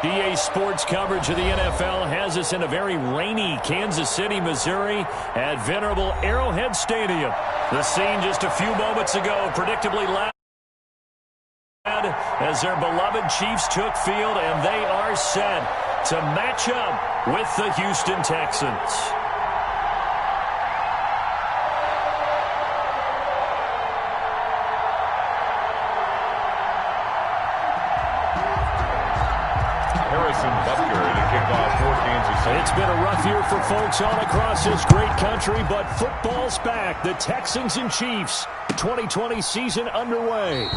EA Sports coverage of the NFL has us in a very rainy Kansas City, Missouri at venerable Arrowhead Stadium. The scene just a few moments ago, predictably loud as their beloved Chiefs took field, and they are set to match up with the Houston Texans. It's been a rough year for folks all across this great country, but football's back. The Texans and Chiefs, 2020 season underway.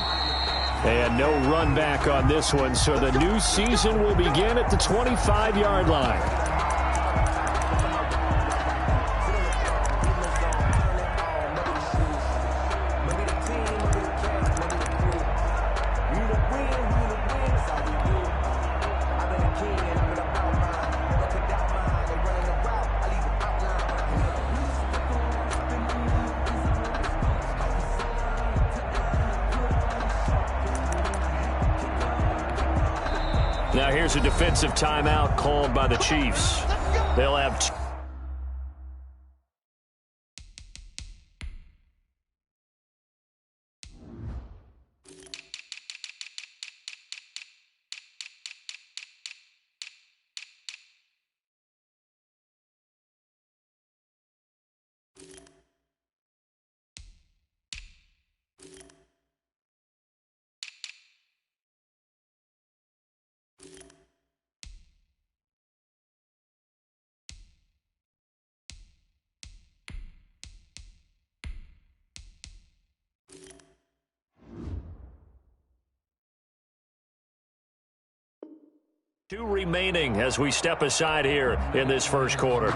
And no run back on this one, so the new season will begin at the 25-yard line. Now here's a defensive timeout called by the Chiefs. They'll have two remaining as we step aside here in this first quarter.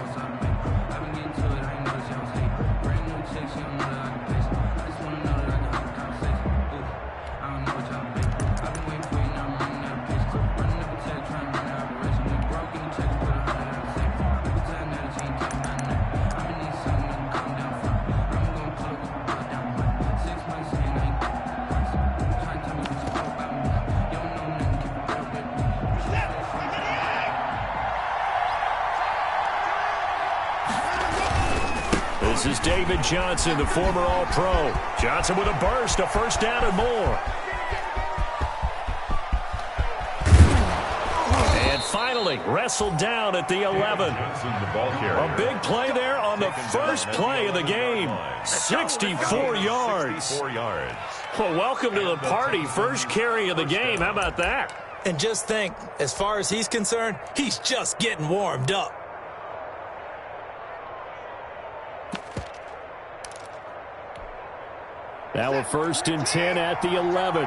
This is David Johnson, the former All-Pro. Johnson with a burst, a first down and more. And finally, wrestled down at the 11. A big play there on the first play of the game. 64 yards. Well, welcome to the party. First carry of the game. How about that? And just think, as far as he's concerned, he's just getting warmed up. Now we're 1st and 10 at the 11.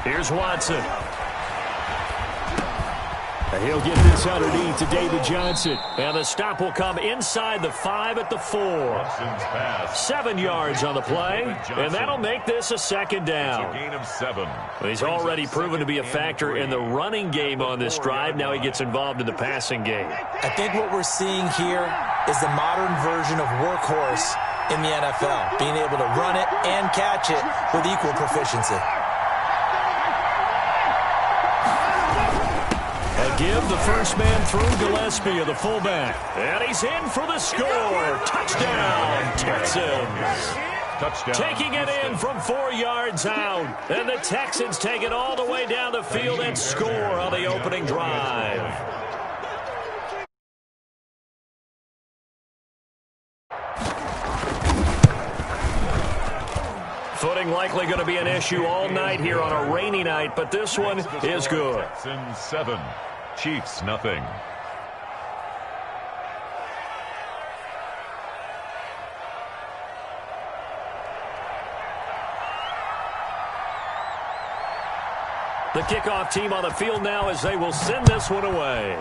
Here's Watson. He'll get this underneath to David Johnson. And the stop will come inside the 5 at the 4. 7 yards on the play, and that'll make this a 2nd down. A gain of 7. He's already proven to be a factor in the running game on this drive. Now he gets involved in the passing game. I think what we're seeing here is the modern version of workhorse in the NFL, being able to run it and catch it with equal proficiency. Give the first man through Gillespie of the fullback. And he's in for the score. Touchdown, Texans. Touchdown. Taking it in from 4 yards out. And the Texans take it all the way down the field and score on the opening drive. Footing likely going to be an issue all night here on a rainy night, but this one is good. Texans 7. Chiefs nothing. The kickoff team on the field now as they will send this one away.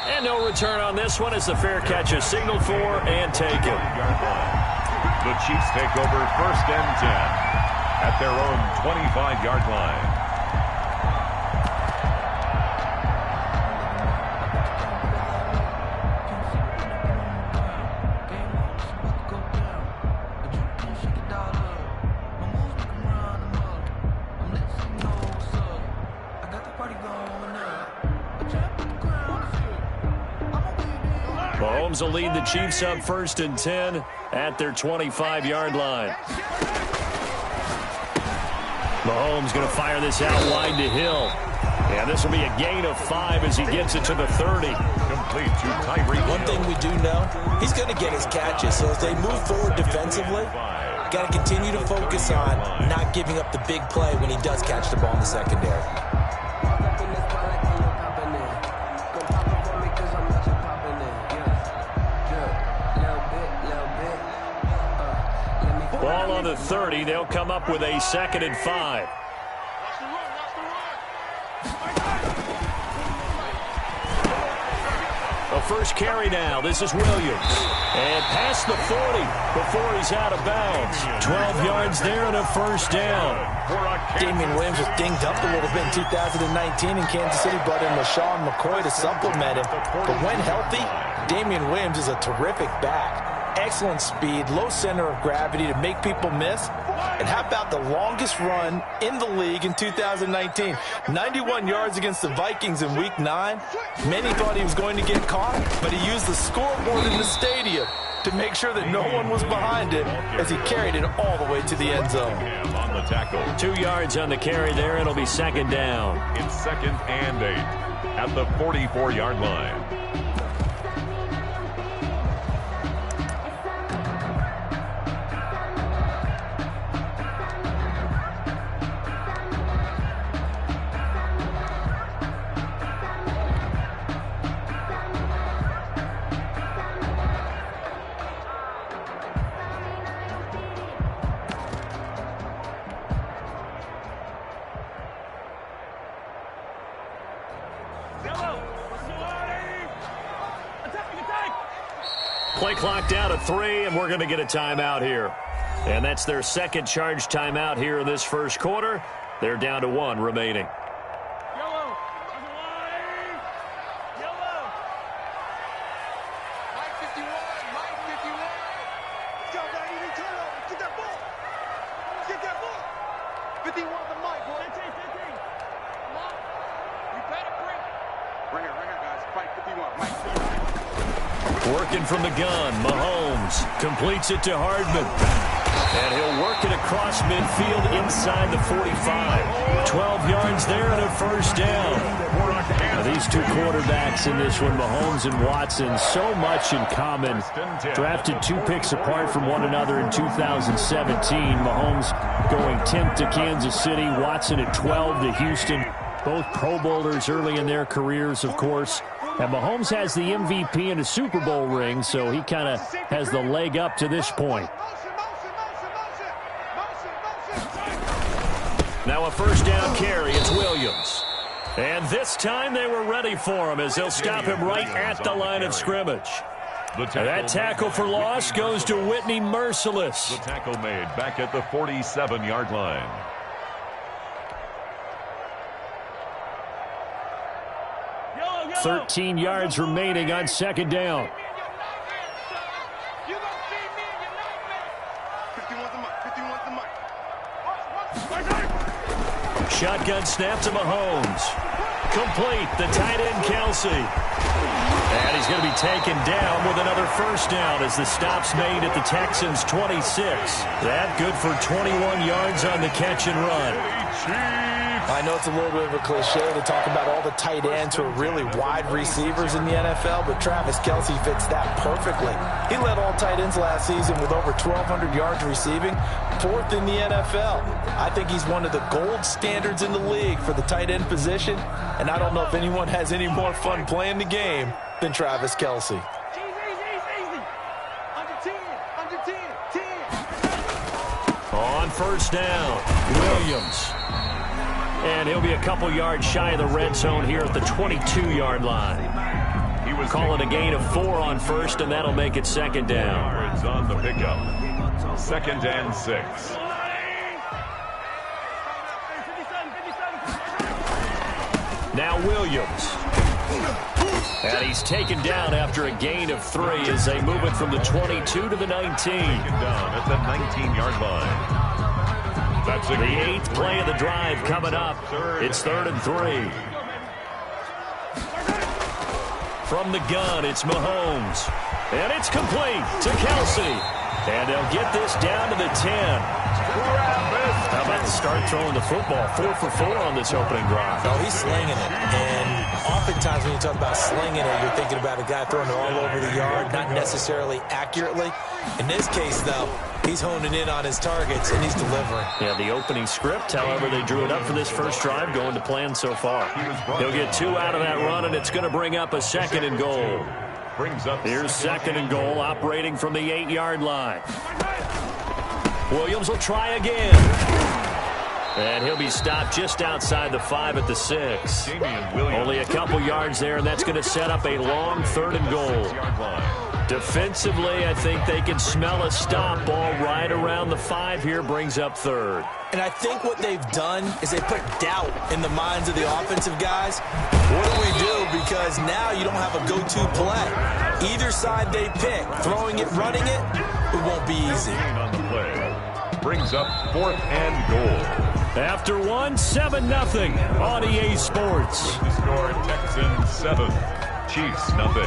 And no return on this one as the fair catch is signaled for and taken. The Chiefs take over 1st and 10 at their own 25-yard line. Mahomes will lead the Chiefs up 1st and 10 at their 25-yard line. Mahomes going to fire this out wide to Hill. And this will be a gain of 5 as he gets it to the 30. Complete to Tyreek. One thing we do know, he's going to get his catches. So as they move forward defensively, got to continue to focus on not giving up the big play when he does catch the ball in the secondary. Ball on the 30. They'll come up with a 2nd and 5. The first carry now. This is Williams. And past the 40 before he's out of bounds. 12 yards there and a 1st down. Damian Williams was dinged up a little bit in 2019 in Kansas City, brought in LaShawn McCoy to supplement him. But when healthy, Damian Williams is a terrific back. Excellent speed, low center of gravity to make people miss. And how about the longest run in the league in 2019? 91 yards against the Vikings in Week 9. Many thought he was going to get caught, but he used the scoreboard in the stadium to make sure that no one was behind him as he carried it all the way to the end zone. On the tackle. 2 yards on the carry there. It'll be 2nd down. It's 2nd and 8 at the 44-yard line. Play clock down to 3, and we're going to get a timeout here. And that's their 2nd charge timeout here in this 1st quarter. They're down to 1 remaining. Yellow. Mike 51. Let's go, guys. You need to get that ball. Get that ball. 51 the Mike, boy. 15. Come on. You better bring it, guys. Fight 51. Mike. Working from the gun, Mahomes completes it to Hardman. And he'll work it across midfield inside the 45. 12 yards there and a 1st down. Now these two quarterbacks in this one, Mahomes and Watson, so much in common. Drafted 2 picks apart from one another in 2017. Mahomes going 10th to Kansas City, Watson at 12 to Houston. Both Pro Bowlers early in their careers, of course. And Mahomes has the MVP and a Super Bowl ring, so he kind of has the leg up to this point. Now a 1st down carry. It's Williams. And this time they were ready for him as they'll stop him right at the line of scrimmage. That tackle for loss goes to Whitney Merciless. The tackle made back at the 47-yard line. Yellow. 13 yards remaining on 2nd down. You gonna see me in your nightmare. 51's the mic. Shotgun snap to Mahomes. Complete. The tight end, Kelsey. And he's going to be taken down with another 1st down as the stop's made at the Texans' 26. That good for 21 yards on the catch and run. I know it's a little bit of a cliche to talk about all the tight ends who are really wide receivers in the NFL, but Travis Kelce fits that perfectly. He led all tight ends last season with over 1,200 yards receiving, 4th in the NFL. I think he's one of the gold standards in the league for the tight end position, and I don't know if anyone has any more fun playing the game than Travis Kelce. Easy. Under 10. 10. On 1st down, Williams. And he'll be a couple yards shy of the red zone here at the 22-yard line. He was calling a gain of 4 on 1st, and that'll make it 2nd down. yards on the pickup. 2nd and 6. Now Williams. And he's taken down after a gain of 3 as they move it from the 22 to the 19. Taken down at the 19-yard line. That's The 8th play of the drive coming up. It's 3rd and 3. From the gun, it's Mahomes. And it's complete to Kelsey. And they'll get this down to the 10. How about the start throwing the football? 4 for 4 on this opening drive. Oh, he's slinging it. And oftentimes when you talk about slinging it, you're thinking about a guy throwing it all over the yard, not necessarily accurately. In this case, though, he's honing in on his targets, and he's delivering. Yeah, the opening script, however, they drew it up for this first drive, going to plan so far. He'll get 2 out of that run, and it's going to bring up a 2nd and goal. Here's 2nd and goal, operating from the 8-yard line. Williams will try again. And he'll be stopped just outside the 5 at the 6. Only a couple yards there, and that's going to set up a long 3rd and goal. Defensively, I think they can smell a stop ball right around the 5 here, brings up 3rd. And I think what they've done is they put doubt in the minds of the offensive guys. What do we do? Because now you don't have a go-to play. Either side they pick, throwing it, running it, it won't be easy. On the play. Brings up 4th and goal. After 1, 7-0 on EA Sports. The score, Texans 7, Chiefs 0.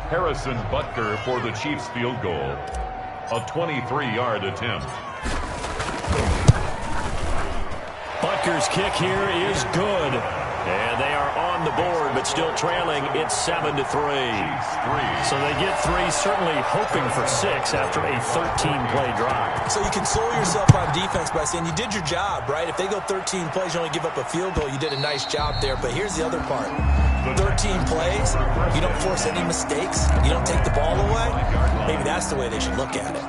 Harrison Butker for the Chiefs field goal. A 23-yard attempt. Butker's kick here is good. And they are on the board, but still trailing. It's 7-3. So they get 3, certainly hoping for 6 after a 13-play drive. So you console yourself on defense by saying you did your job, right? If they go 13 plays, you only give up a field goal, you did a nice job there. But here's the other part. 13 plays, you don't force any mistakes, you don't take the ball away. Maybe that's the way they should look at it.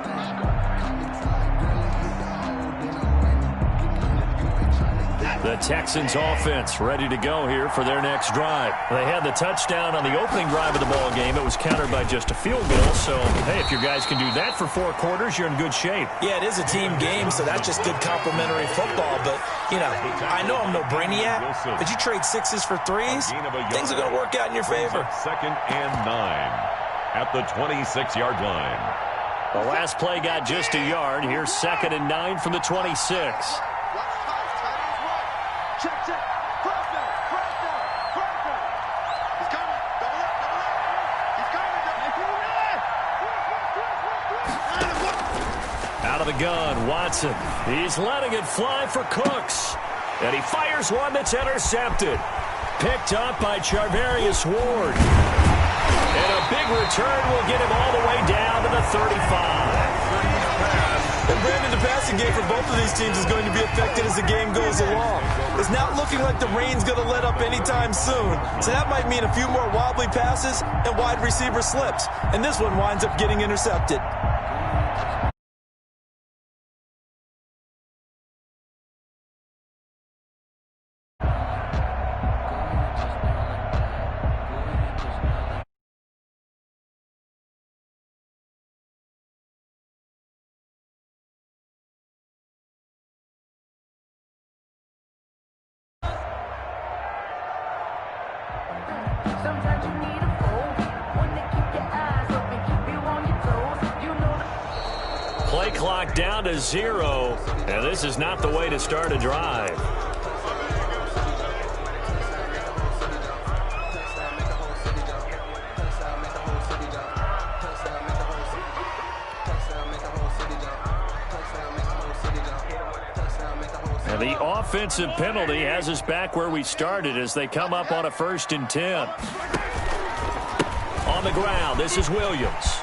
The Texans offense ready to go here for their next drive. They had the touchdown on the opening drive of the ball game. It was countered by just a field goal. So, hey, if your guys can do that for 4 quarters, you're in good shape. Yeah, it is a team game, so that's just good complimentary football. But, you know, I know I'm no brainiac, but you trade 6s for 3s, things are going to work out in your favor. 2nd and 9 at the 26-yard line. The last play got just a yard. Here's 2nd and 9 from the 26. Check. Cross down. He's coming. Double up. He's coming. Out of the gun, Watson. He's letting it fly for Cooks. And he fires one that's intercepted. Picked up by Charvarius Ward. And a big return will get him all the way down to the 35. And Brandon, the passing game for both of these teams is going to be affected as the game goes along. It's not looking like the rain's going to let up anytime soon. So that might mean a few more wobbly passes and wide receiver slips. And this one winds up getting intercepted. Sometimes you need a fold, one to keep your eyes open, keep you on your toes. You know Play clock down to 0, and this is not the way to start a drive. And the offensive penalty has us back where we started as they come up on a 1st and 10. On the ground, this is Williams.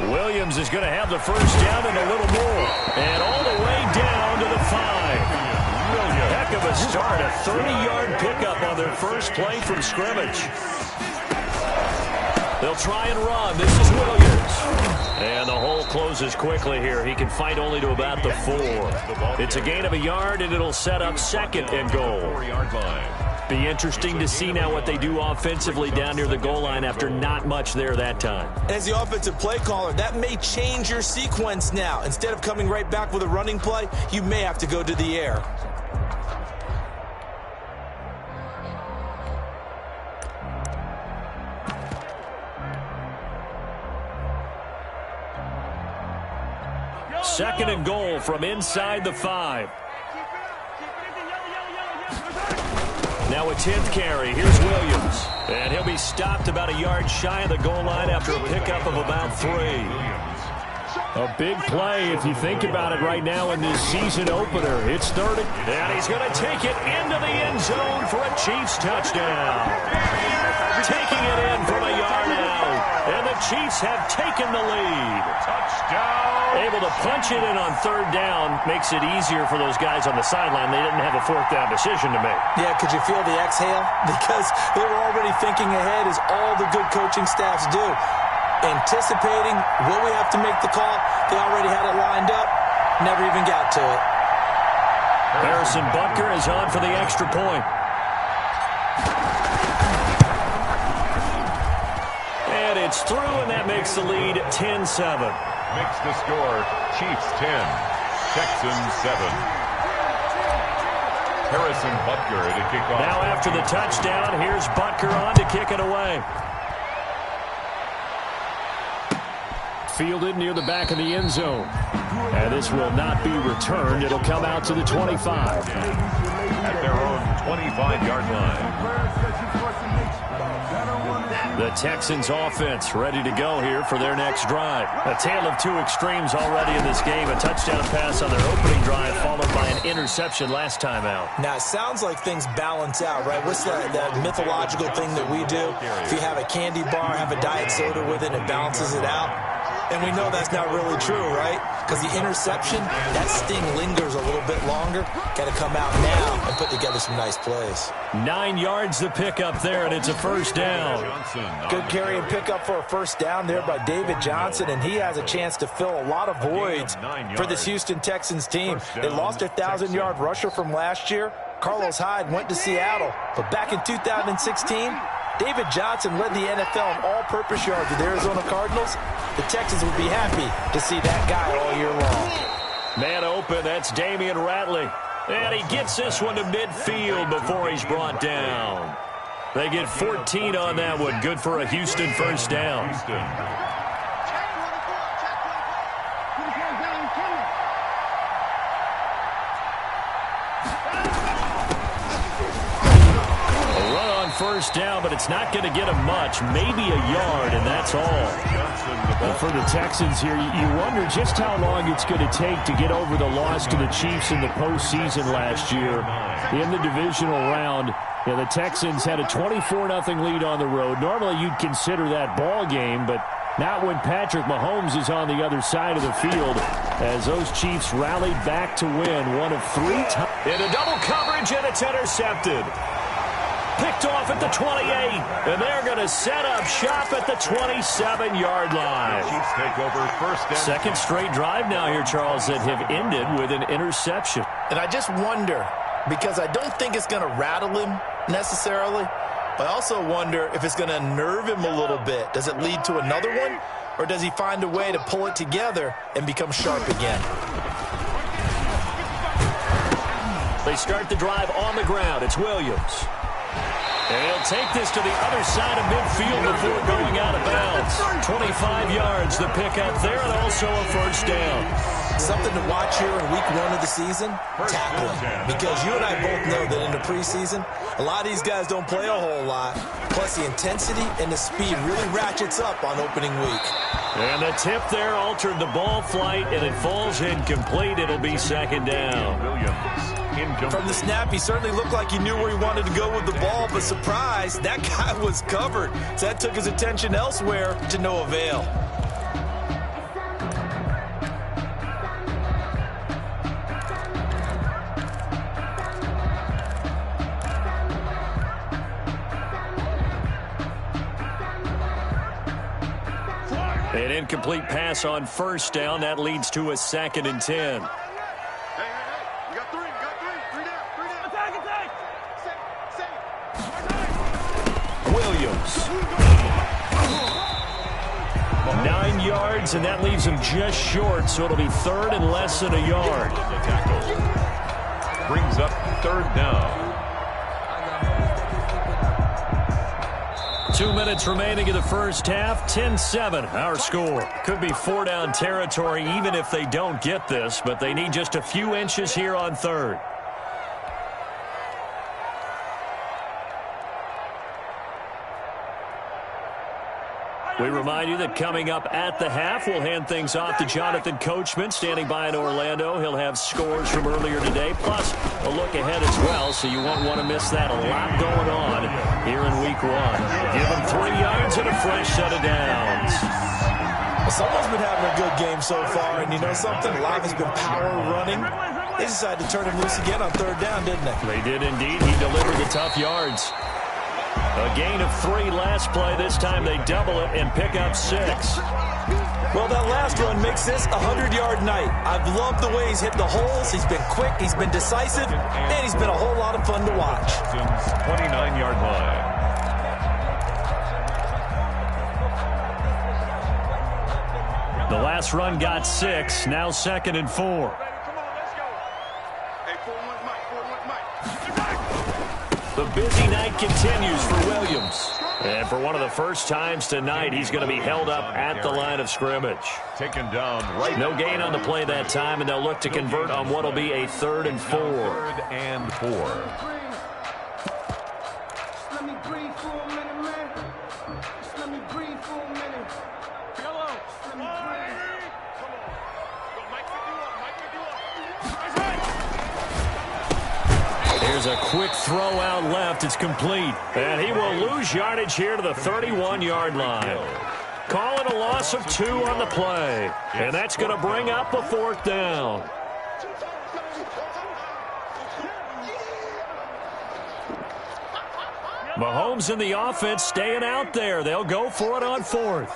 Williams is going to have the first down and a little more. And all the way down to the 5. Heck of a start, a 30-yard pickup on their first play from scrimmage. They'll try and run. This is Williams. And the hole closes quickly here. He can fight only to about the 4. It's a gain of a yard, and it'll set up 2nd and goal. 4-yard line. Be interesting to see now what they do offensively down near the goal line after not much there that time. As the offensive play caller, that may change your sequence now. Instead of coming right back with a running play, you may have to go to the air. 2nd and goal from inside the 5. Now a 10th carry. Here's Williams. And he'll be stopped about a yard shy of the goal line after a pickup of about 3. A big play if you think about it right now in this season opener. It's 3rd. And he's going to take it into the end zone for a Chiefs touchdown. Taking it in from a yard out. And the Chiefs have taken the lead. Touchdown. Able to punch it in on 3rd down makes it easier for those guys on the sideline. They didn't have a 4th down decision to make. Yeah, could you feel the exhale? Because they were already thinking ahead, as all the good coaching staffs do. Anticipating, will we have to make the call? They already had it lined up. Never even got to it. Harrison Butker is on for the extra point. And it's through, and that makes the lead 10-7. Makes the score Chiefs 10, Texans 7. Harrison Butker to kick off. Now after the touchdown, here's Butker on to kick it away. Fielded near the back of the end zone. And this will not be returned. It'll come out to the 25. At their own 25-yard line. The Texans offense ready to go here for their next drive. A tale of 2 extremes already in this game. A touchdown pass on their opening drive followed by an interception last time out. Now, it sounds like things balance out, right? What's that mythological thing that we do? If you have a candy bar, have a diet soda with it, it balances it out. And we know that's not really true, right? Because the interception, that sting lingers a little bit longer. Got to come out now and put together some nice plays. 9 yards to pick up there, and it's a 1st down. Good carry and pick up for a 1st down there by David Johnson, and he has a chance to fill a lot of voids for this Houston Texans team. They lost their 1,000-yard rusher from last year. Carlos Hyde went to Seattle, but back in 2016, David Johnson led the NFL in all-purpose yards with the Arizona Cardinals. The Texans would be happy to see that guy all year long. Man open, that's Damian Ratley. And he gets this one to midfield before he's brought down. They get 14 on that one. Good for a Houston 1st down. A run on 1st down, but it's not going to get him much. Maybe a yard, and that's all. For the Texans here, you wonder just how long it's going to take to get over the loss to the Chiefs in the postseason last year. In the divisional round, the Texans had a 24-0 lead on the road. Normally you'd consider that ball game, but not when Patrick Mahomes is on the other side of the field, as those Chiefs rallied back to win one of 3 times. In a double coverage, and it's intercepted. Picked off at the 28, and they're going to set up shop at the 27-yard line. Chiefs take over 1st and 2nd straight drive now here, Charles, that have ended with an interception. And I just wonder, because I don't think it's going to rattle him necessarily, but I also wonder if it's going to nerve him a little bit. Does it lead to another one, or does he find a way to pull it together and become sharp again? They start the drive on the ground. It's Williams. And he'll take this to the other side of midfield before going out of bounds. 25 yards to pick up there, and also a 1st down. Something to watch here in week 1 of the season, tackling. Because you and I both know that in the preseason, a lot of these guys don't play a whole lot. Plus, the intensity and the speed really ratchets up on opening week. And the tip there altered the ball flight, and it falls incomplete. It'll be 2nd down. Williams. From the snap, he certainly looked like he knew where he wanted to go with the ball, but surprise, that guy was covered. So that took his attention elsewhere to no avail. An incomplete pass on 1st down. That leads to a 2nd and 10. Williams. 9 yards, and that leaves him just short, so it'll be 3rd and less than a yard. Brings up 3rd down. 2 minutes remaining in the first half. 10-7, our score. Could be 4-down territory even if they don't get this, but they need just a few inches here on third. We remind you that coming up at the half, we'll hand things off to Jonathan Coachman, standing by in Orlando. He'll have scores from earlier today, plus a look ahead as well, so you won't want to miss that. A lot going on here in Week 1. Give him 3 yards and a fresh set of downs. Well, someone's been having a good game so far, and you know something? Live has been power running. They decided to turn him loose again on third down, didn't they? They did indeed. He delivered the tough yards. A gain of 3 last play. This time they double it and pick up 6. Well, that last run makes this a 100-yard night. I've loved the way he's hit the holes. He's been quick, he's been decisive, and he's been a whole lot of fun to watch. 29-yard line. The last run got 6. Now 2nd and 4. Come on, let's go. Hey, 4-1 Mike, 4-1 Mike. The busy night continues for Williams. And for one of the first times tonight, he's going to be held up at the line of scrimmage. Taken down right. No gain on the play that time, and they'll look to convert on what will be a 3rd and 4. 3rd and 4. Just let me breathe for a minute, man. Just let me breathe for a minute. Hello. Just let me breathe. Come on. Go, Mike 51, Mike 51. Here's a quick throw out left. It's complete. And he will lose yardage here to the 31-yard line. Call it a loss of 2 on the play. And that's going to bring up a 4th down. Mahomes and the offense staying out there. They'll go for it on 4th.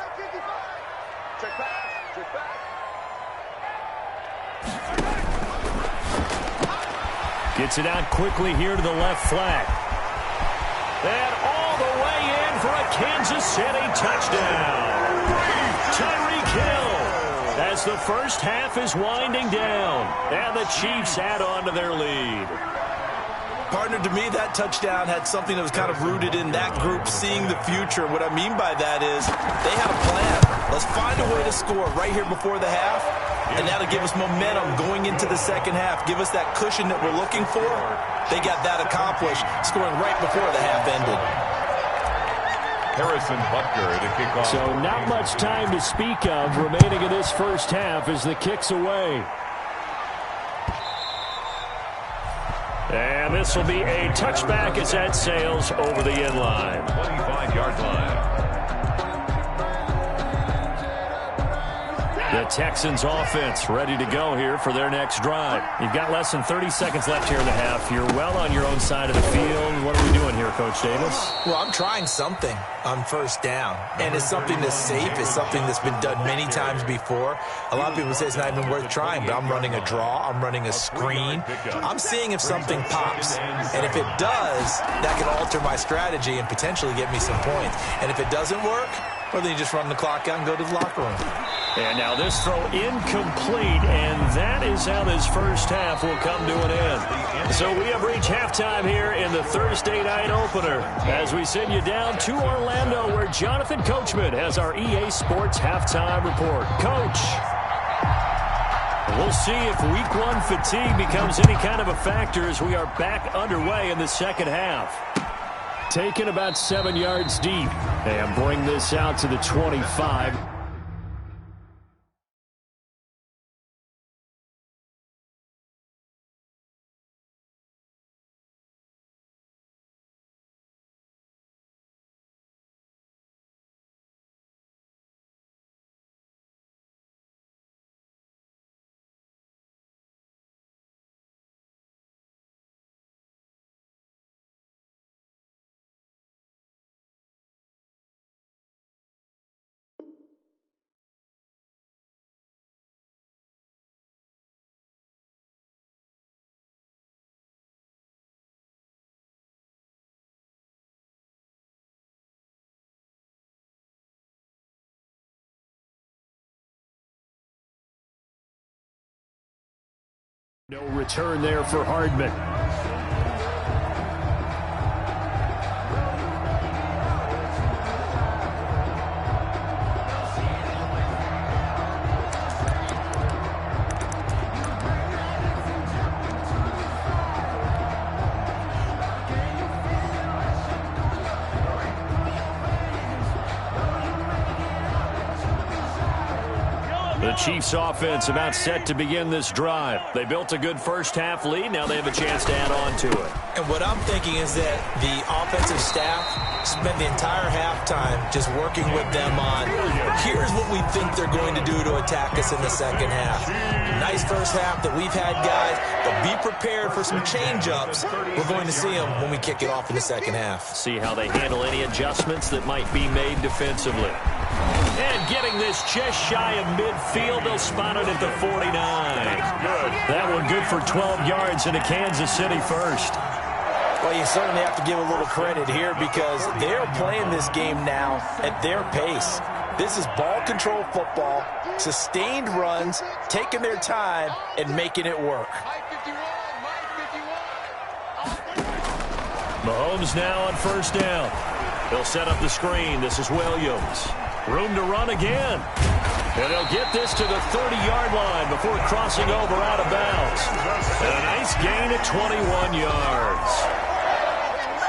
Check back. Check back. Gets it out quickly here to the left flat. And all the way in for a Kansas City touchdown. Tyreek Hill as the first half is winding down. And the Chiefs add on to their lead. Partner, to me, that touchdown had something that was kind of rooted in that group seeing the future. What I mean by that is they had a plan. Let's find a way to score right here before the half, and that'll give us momentum going into the second half. Give us that cushion that we're looking for. They got that accomplished, scoring right before the half ended. Harrison Butker to kick off. So not much time to speak of remaining in this first half as the kick's away. And this will be a touchback as that sails over the end line. 25-yard line. The Texans offense ready to go here for their next drive. You've got less than 30 seconds left here in the half. You're well on your own side of the field. What are we doing here, Coach Davis? Well, I'm trying something on first down, and it's something that's safe. It's something that's been done many times before. A lot of people say it's not even worth trying, but I'm running a draw. I'm running a screen. I'm seeing if something pops, and if it does, that can alter my strategy and potentially get me some points. And if it doesn't work, well, then you just run the clock out and go to the locker room. And now this throw incomplete, and that is how this first half will come to an end. So we have reached halftime here in the Thursday night opener as we send you down to Orlando where Jonathan Coachman has our EA Sports halftime report. Coach, we'll see if Week 1 fatigue becomes any kind of a factor as we are back underway in the second half. Taken about 7 yards deep and bring this out to the 25. No return there for Hardman. Chiefs offense about set to begin this drive. They built a good first-half lead. Now they have a chance to add on to it. And what I'm thinking is that the offensive staff spent the entire halftime just working with them on, here's what we think they're going to do to attack us in the second half. Nice first half that we've had, guys, but be prepared for some change-ups. We're going to see them when we kick it off in the second half. See how they handle any adjustments that might be made defensively. And getting this just shy of midfield, they'll spot it at the 49. That one good for 12 yards into Kansas City first. Well, you certainly have to give a little credit here because they're playing this game now at their pace. This is ball control football, sustained runs, taking their time, and making it work. Mahomes now on first down. He'll set up the screen. This is Williams. Room to run again. And they'll get this to the 30-yard line before crossing over out of bounds. And a nice gain at 21 yards.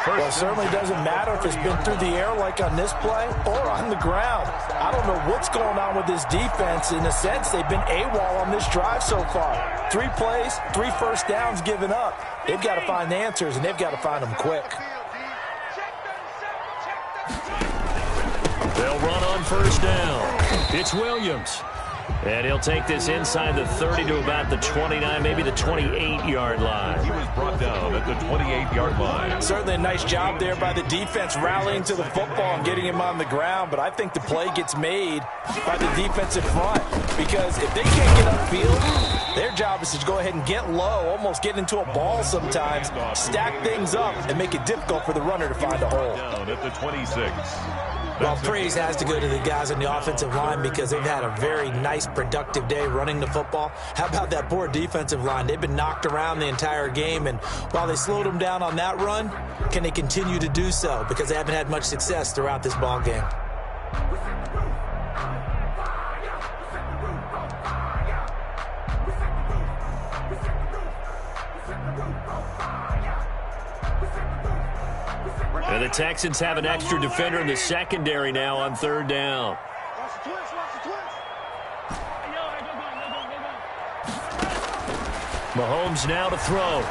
Well, it certainly doesn't matter if it's been through the air like on this play or on the ground. I don't know what's going on with this defense. In a sense, they've been AWOL on this drive so far. 3 plays, 3 first downs given up. They've got to find answers, and they've got to find them quick. They'll run on first down. It's Williams. And he'll take this inside the 30 to about the 29, maybe the 28-yard line. He was brought down at the 28-yard line. Certainly a nice job there by the defense rallying to the football and getting him on the ground, but I think the play gets made by the defensive front because if they can't get upfield, their job is to go ahead and get low, almost get into a ball sometimes, stack things up, and make it difficult for the runner to find a hole. Down at the 26. Well, praise has to go to the guys on the offensive line because they've had a very nice, productive day running the football. How about that poor defensive line? They've been knocked around the entire game, and while they slowed them down on that run, can they continue to do so? Because they haven't had much success throughout this ball game. And the Texans have an extra defender in the secondary now on third down. Mahomes now to throw.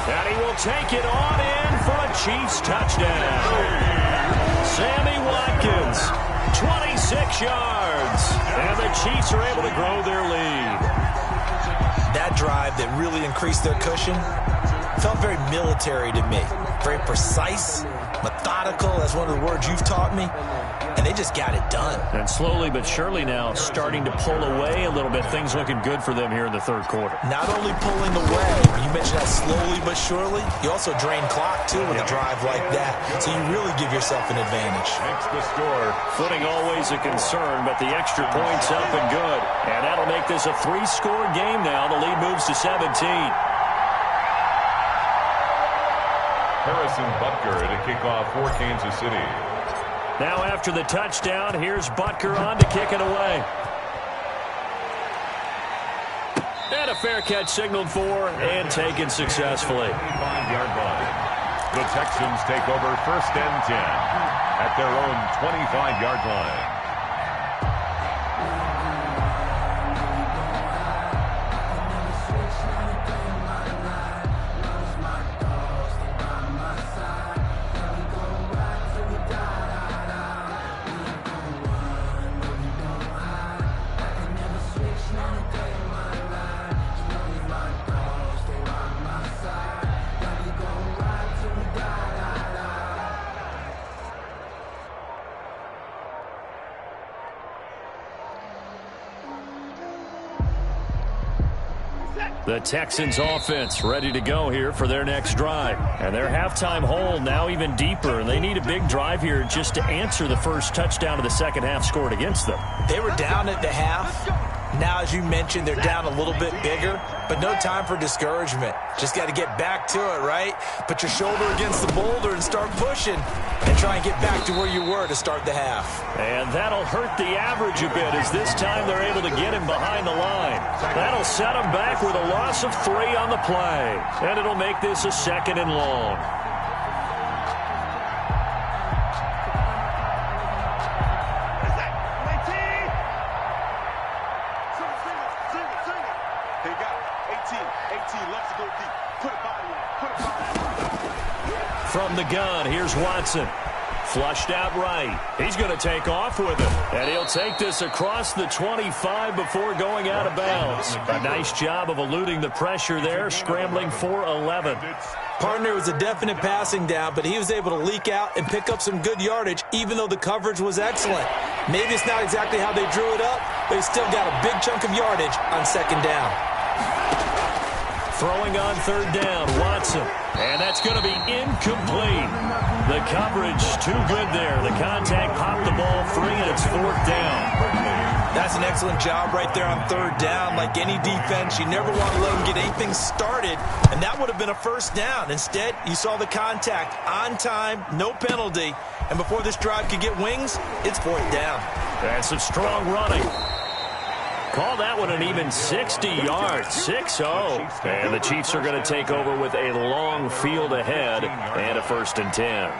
And he will take it on in for a Chiefs touchdown. Sammy Watkins, 26 yards. And the Chiefs are able to grow their lead. That drive that really increased their cushion felt very military to me. Very precise, methodical. That's one of the words you've taught me. And they just got it done. And slowly but surely now starting to pull away a little bit. Things looking good for them here in the third quarter. Not only pulling away, you mentioned that slowly but surely, you also drain clock, too, with a drive like that. So you really give yourself an advantage. Makes the score. Footing always a concern, but the extra point's up and good. And that'll make this a 3-score game now. The lead moves to 17. Harrison Butker to kick off for Kansas City. Now after the touchdown, here's Butker on to kick it away. And a fair catch signaled for and taken successfully. 25-yard line. The Texans take over first and 10 at their own 25-yard line. The Texans offense ready to go here for their next drive. And their halftime hole now even deeper. And they need a big drive here just to answer the first touchdown of the second half scored against them. They were down at the half. Now, as you mentioned, they're down a little bit bigger, but no time for discouragement. Just got to get back to it, right? Put your shoulder against the boulder and start pushing and try and get back to where you were to start the half. And that'll hurt the average a bit as this time they're able to get him behind the line. That'll set him back with a loss of 3 on the play. And it'll make this a 2nd and long. from the gun. Here's Watson. Flushed out right. He's going to take off with it. And he'll take this across the 25 before going out of bounds. A nice job of eluding the pressure there, scrambling for 11. Partner was a definite passing down, but he was able to leak out and pick up some good yardage, even though the coverage was excellent. Maybe it's not exactly how they drew it up, but he still got a big chunk of yardage on second down. Throwing on third down, Watson. And that's going to be incomplete. The coverage too good there. The contact popped the ball free, and it's fourth down. That's an excellent job right there on third down. Like any defense, you never want to let them get anything started, and that would have been a first down. Instead, you saw the contact on time, no penalty, and before this drive could get wings, it's fourth down. That's some strong running. Call that one an even 60 yards, 6-0. And the Chiefs are going to take over with a long field ahead and a 1st and 10.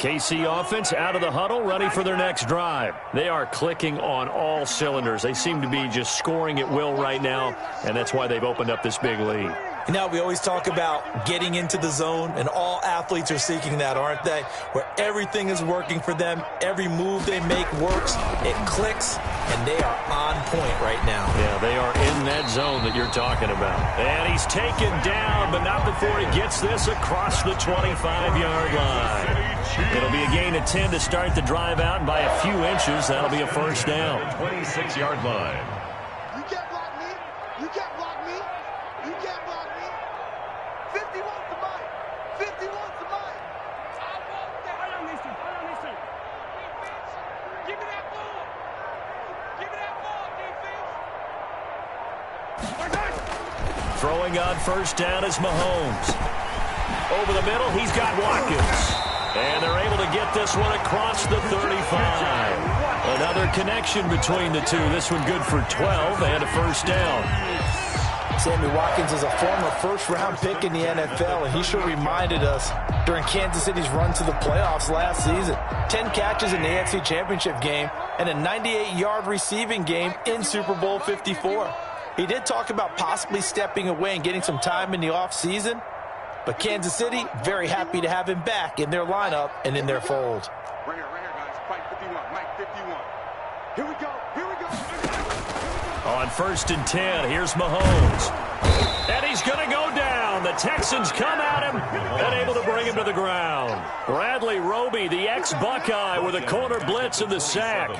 KC offense out of the huddle, ready for their next drive. They are clicking on all cylinders. They seem to be just scoring at will right now, and that's why they've opened up this big lead. You know, we always talk about getting into the zone, and all athletes are seeking that, aren't they? Where everything is working for them, every move they make works, it clicks, and they are on point right now. Yeah, they are in that zone that you're talking about. And he's taken down, but not before he gets this across the 25-yard line. It'll be a gain of 10 to start the drive out, and by a few inches, that'll be a first down. 26-yard line. You can't block me. You can't block me. You can't block me. 51's the mic. 51's the mic. I want that. Hold on, listen. Hold on, listen. Defense, give me that ball. Give me that ball, defense. Throwing on first down is Mahomes. Over the middle, he's got Watkins. And they're able to get this one across the 35. Another connection between the two. This one good for 12 and a first down. Sammy Watkins is a former first-round pick in the NFL, and he sure reminded us during Kansas City's run to the playoffs last season. 10 catches in the AFC Championship game and a 98-yard receiving game in Super Bowl 54. He did talk about possibly stepping away and getting some time in the offseason, but Kansas City, very happy to have him back in their lineup and in their fold. Right here, guys. Mike 51. Mike 51. Here we go. Here we go. On 1st and 10, here's Mahomes. And he's going to go down. The Texans come at him and able to bring him to the ground. Bradley Roby, the ex-Buckeye, with a corner blitz and the sack.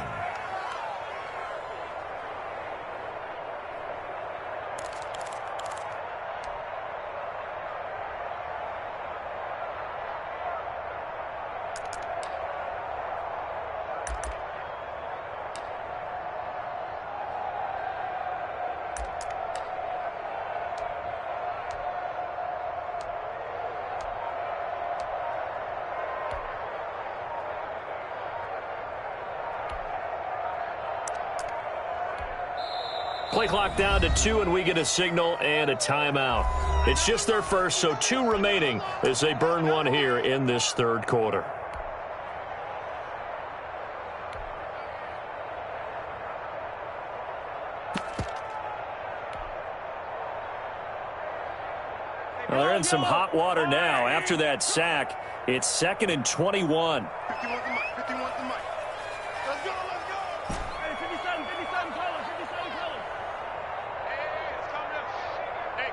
Play clock down to 2, and we get a signal and a timeout. It's just their first, so 2 remaining as they burn one here in this third quarter. Well, they're in some hot water now. After that sack, it's 2nd and 21. 51's the mic. 51's the mic. Let's go. Let's go. Hey, 57. 57 colors. 57 colors. Hey, it's coming up. Hey.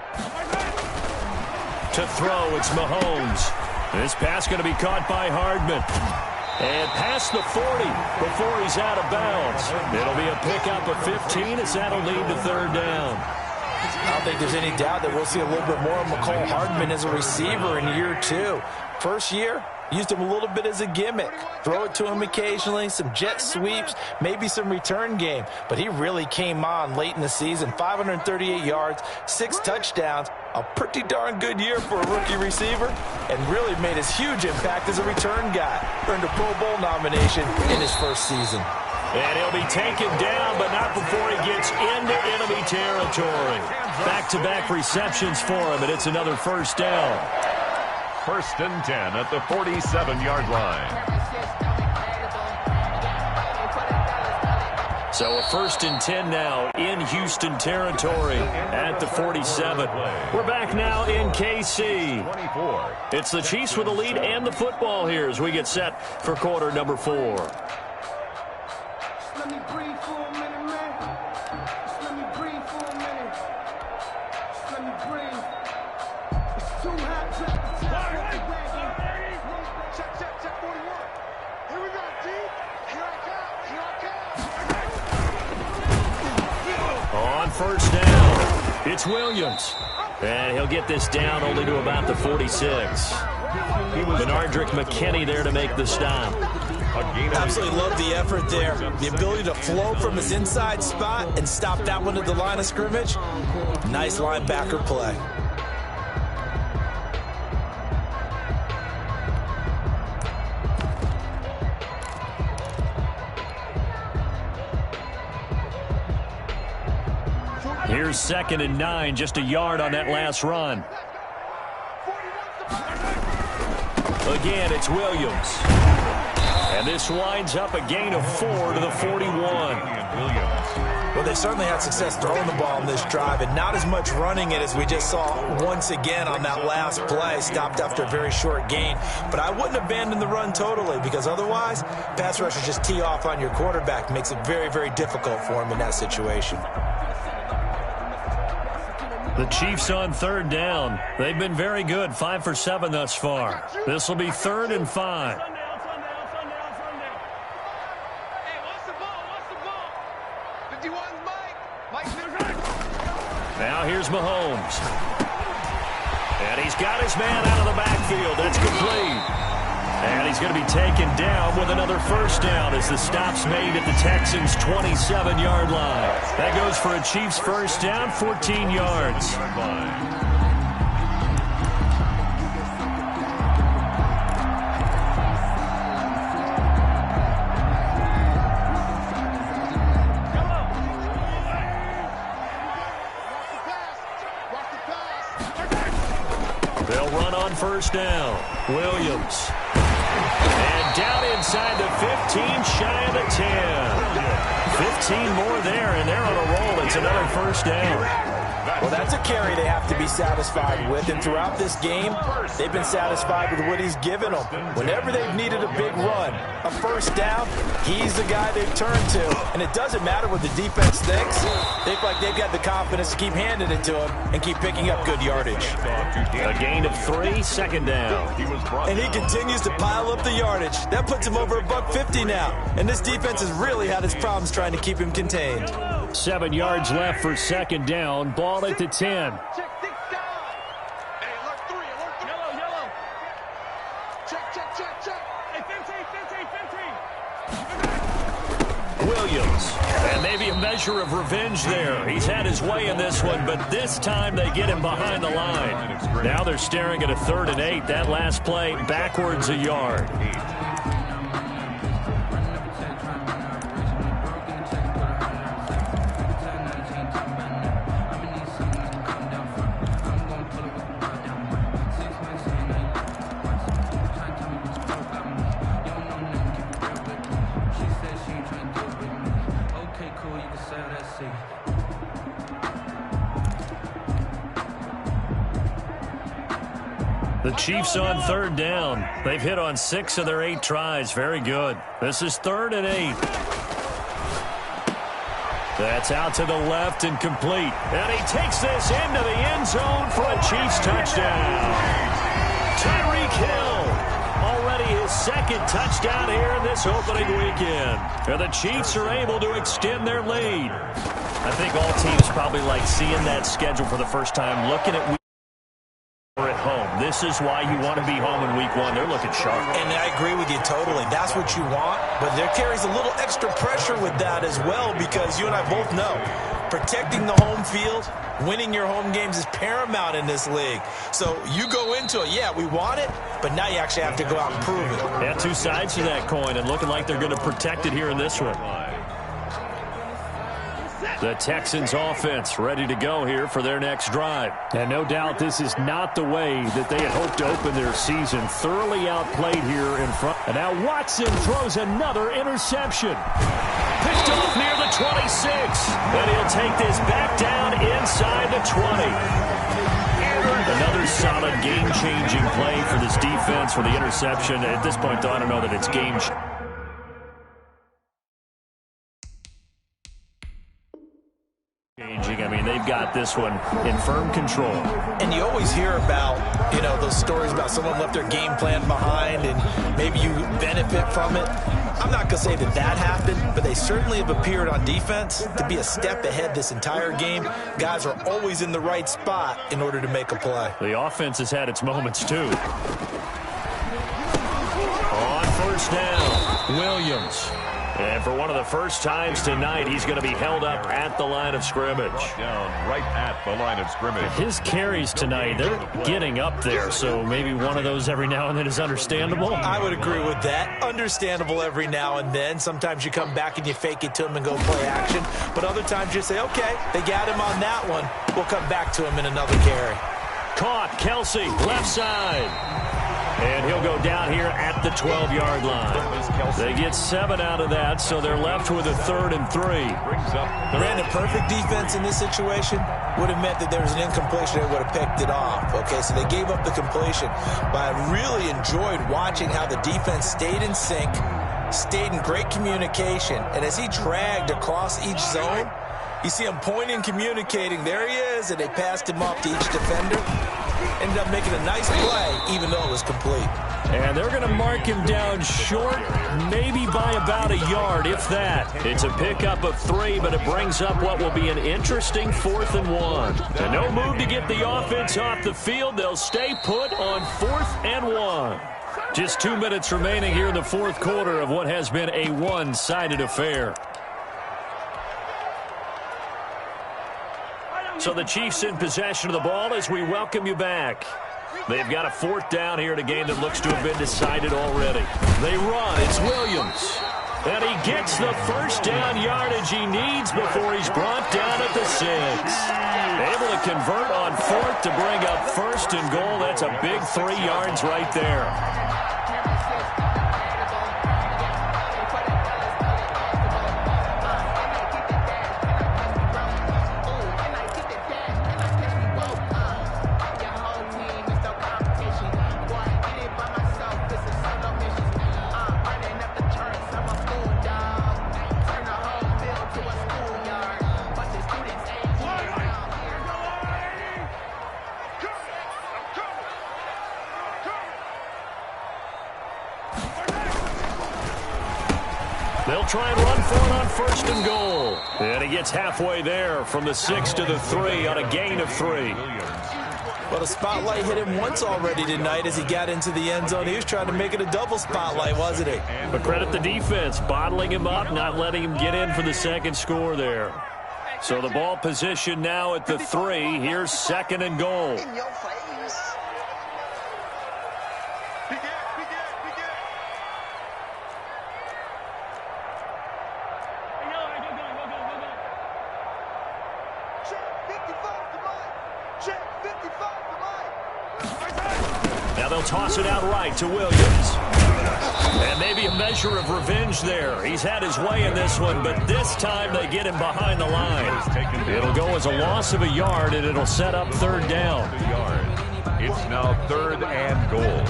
To throw, it's Mahomes. This pass going to be caught by Hardman. And past the 40 before he's out of bounds. It'll be a pickup of 15 as that'll lead to third down. I don't think there's any doubt that we'll see a little bit more of McCole Hardman as a receiver in year 2. First year, used him a little bit as a gimmick. Throw it to him occasionally, some jet sweeps, maybe some return game. But he really came on late in the season. 538 yards, 6 touchdowns. A pretty darn good year for a rookie receiver, and really made his huge impact as a return guy. Earned a Pro Bowl nomination in his first season. And he'll be taken down, but not before he gets into enemy territory. Back-to-back receptions for him, and it's another first down. first and 10 at the 47-yard line. So a first and 10 now in Houston territory at the 47. We're back now in KC. It's the Chiefs with the lead and the football here as we get set for quarter number 4. Let me breathe for a minute, man. Just let me breathe for a minute. Just let me breathe. It's too hot to the top of the wagon. Check 41. Here we go, D. Here I come. On first down, it's Williams. And he'll get this down only to about the 46. Benardrick McKinney there to make the stop. Absolutely love the effort there. The ability to flow from his inside spot and stop that one at the line of scrimmage. Nice linebacker play. Here's 2nd and 9, just a yard on that last run. Again, it's Williams. And this winds up a gain of 4 to the 41. Well, they certainly had success throwing the ball on this drive, and not as much running it as we just saw once again on that last play. Stopped after a very short gain. But I wouldn't abandon the run totally, because otherwise, pass rushers just tee off on your quarterback. Makes it very, very difficult for him in that situation. The Chiefs on 3rd down. They've been very good, 5 for 7 thus far. This will be 3rd and 5. Now here's Mahomes. And he's got his man out of the backfield. That's complete. And he's going to be taken down with another first down as the stop's made at the Texans' 27-yard line. That goes for a Chiefs first down, 14 yards. They'll run on first down. Williams. And down inside the 15, shy of the 10. 15 more there, and they're on a roll. It's another first down. Well, that's a carry they have to be satisfied with, and throughout this game, they've been satisfied with what he's given them. Whenever they've needed a big run, a first down, he's the guy they've turned to. And it doesn't matter what the defense thinks. They feel like they've got the confidence to keep handing it to him and keep picking up good yardage. A gain of 3, 2nd down. And he continues to pile up the yardage. That puts him over $150 now. And this defense has really had its problems trying to keep him contained. 7 yards left for 2nd down. Ball at the 10. Check 6 down. Hey, alert 3. Yellow. Check. Hey, 15. Williams. And maybe a measure of revenge there. He's had his way in this one, but this time they get him behind the line. Now they're staring at a 3rd and 8. That last play backwards a yard. The Chiefs on 3rd down. They've hit on 6 of their 8 tries. Very good. This is 3rd and 8. That's out to the left and complete. And he takes this into the end zone for a Chiefs touchdown. Tyreek Hill. Already his 2nd touchdown here in this opening weekend. And the Chiefs are able to extend their lead. I think all teams probably like seeing that schedule for the first time, looking at at home. This is why you want to be home in week 1. They're looking sharp. And I agree with you totally. That's what you want. But there carries a little extra pressure with that as well, because you and I both know protecting the home field, winning your home games is paramount in this league. So you go into it, yeah, we want it, but now you actually have to go out and prove it. Yeah, 2 sides to that coin, and looking like they're going to protect it here in this one. The Texans offense ready to go here for their next drive. And no doubt this is not the way that they had hoped to open their season. Thoroughly outplayed here in front. And now Watson throws another interception. Picked off near the 26. And he'll take this back down inside the 20. Another solid game-changing play for this defense for the interception. At this point, though, I don't know that it's game-changing. I mean, they've got this one in firm control. And you always hear about, those stories about someone left their game plan behind and maybe you benefit from it. I'm not going to say that happened, but they certainly have appeared on defense to be a step ahead this entire game. Guys are always in the right spot in order to make a play. The offense has had its moments, too. On first down, Williams. And for one of the first times tonight, he's going to be held up at the line of scrimmage. Down right at the line of scrimmage. His carries tonight, they're getting up there, so maybe one of those every now and then is understandable. I would agree with that. Understandable every now and then. Sometimes you come back and you fake it to him and go play action. But other times you say, okay, they got him on that one. We'll come back to him in another carry. Caught, Kelsey, left side. And he'll go down here at the 12-yard line. They get 7 out of that, so they're left with a 3rd and 3. Ran a perfect defense in this situation. Would have meant that there was an incompletion. They would have picked it off. Okay, so they gave up the completion. But I really enjoyed watching how the defense stayed in sync, stayed in great communication. And as he dragged across each zone, you see him pointing, communicating. There he is, and they passed him off to each defender. Ended up making a nice play, even though it was complete. And they're going to mark him down short, maybe by about a yard, if that. It's a pickup of 3, but it brings up what will be an interesting 4th and 1. And no move to get the offense off the field. They'll stay put on 4th and 1. Just 2 minutes remaining here in the 4th quarter of what has been a one-sided affair. So the Chiefs in possession of the ball as we welcome you back. They've got a 4th down here in a game that looks to have been decided already. They run. It's Williams. And he gets the first down yardage he needs before he's brought down at the 6. Able to convert on 4th to bring up 1st and goal. That's a big 3 yards right there. They'll try and run for it on 1st and goal. And he gets halfway there from the 6 to the 3 on a gain of 3. Well, the spotlight hit him once already tonight as he got into the end zone. He was trying to make it a double spotlight, wasn't he? But credit the defense, bottling him up, not letting him get in for the 2nd score there. So the ball position now at the 3. Here's 2nd and goal. Now they'll toss it out right to Williams. And maybe a measure of revenge there. He's had his way in this one, but this time they get him behind the line. It'll go as a loss of a yard, and it'll set up 3rd down. It's now 3rd and goal.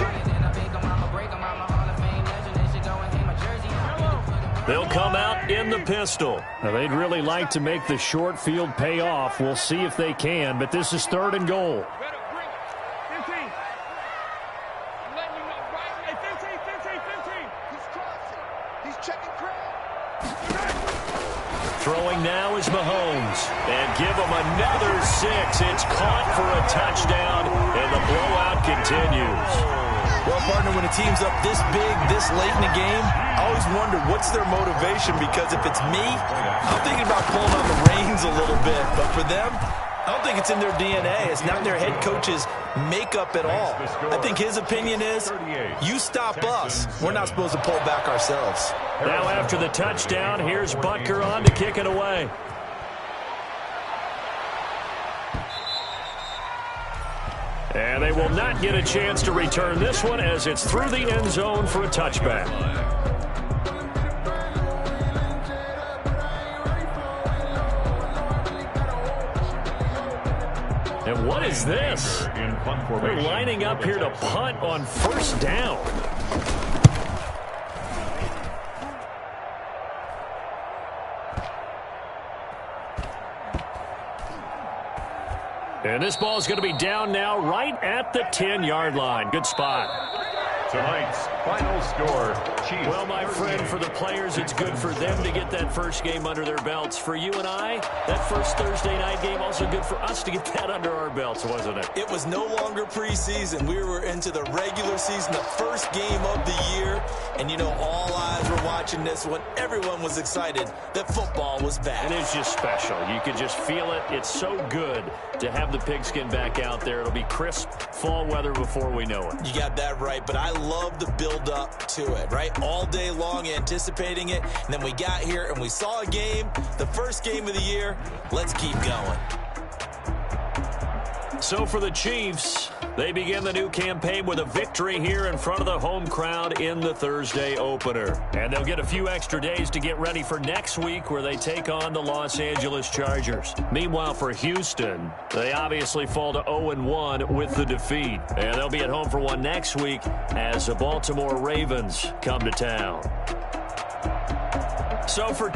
They'll come out in the pistol. Now, they'd really like to make the short field pay off. We'll see if they can, but this is 3rd and goal. Throwing now is Mahomes. And give him another 6. It's caught for a touchdown, and the blowout continues. Well, partner, when a team's up this big, this late in the game, I always wonder what's their motivation, because if it's me, I'm thinking about pulling on the reins a little bit. But for them, I don't think it's in their DNA. It's not in their head coach's makeup at all. I think his opinion is, you stop us, we're not supposed to pull back ourselves. Now after the touchdown, here's Butker on to kick it away. And they will not get a chance to return this one as it's through the end zone for a touchback. And what is this? They're lining up here to punt on first down. And this ball is going to be down now right at the 10-yard line. Good spot. Tonight's final score, Chiefs. Well, my friend, for the players, it's good for them to get that first game under their belts. For you and I, that first Thursday night game, also good for us to get that under our belts, wasn't it? It was no longer preseason. We were into the regular season, the first game of the year. And, you know, all eyes were watching this one. Everyone was excited that football was back. It is just special. You could just feel it. It's so good to have the pigskin back out there. It'll be crisp fall weather before we know it. You got that right, but I love the build-up to it, right? All day long anticipating it, and then we got here and we saw a game, the first game of the year. Let's keep going. So for the Chiefs, they begin the new campaign with a victory here in front of the home crowd in the Thursday opener. And they'll get a few extra days to get ready for next week where they take on the Los Angeles Chargers. Meanwhile, for Houston, they obviously fall to 0-1 with the defeat. And they'll be at home for one next week as the Baltimore Ravens come to town. So for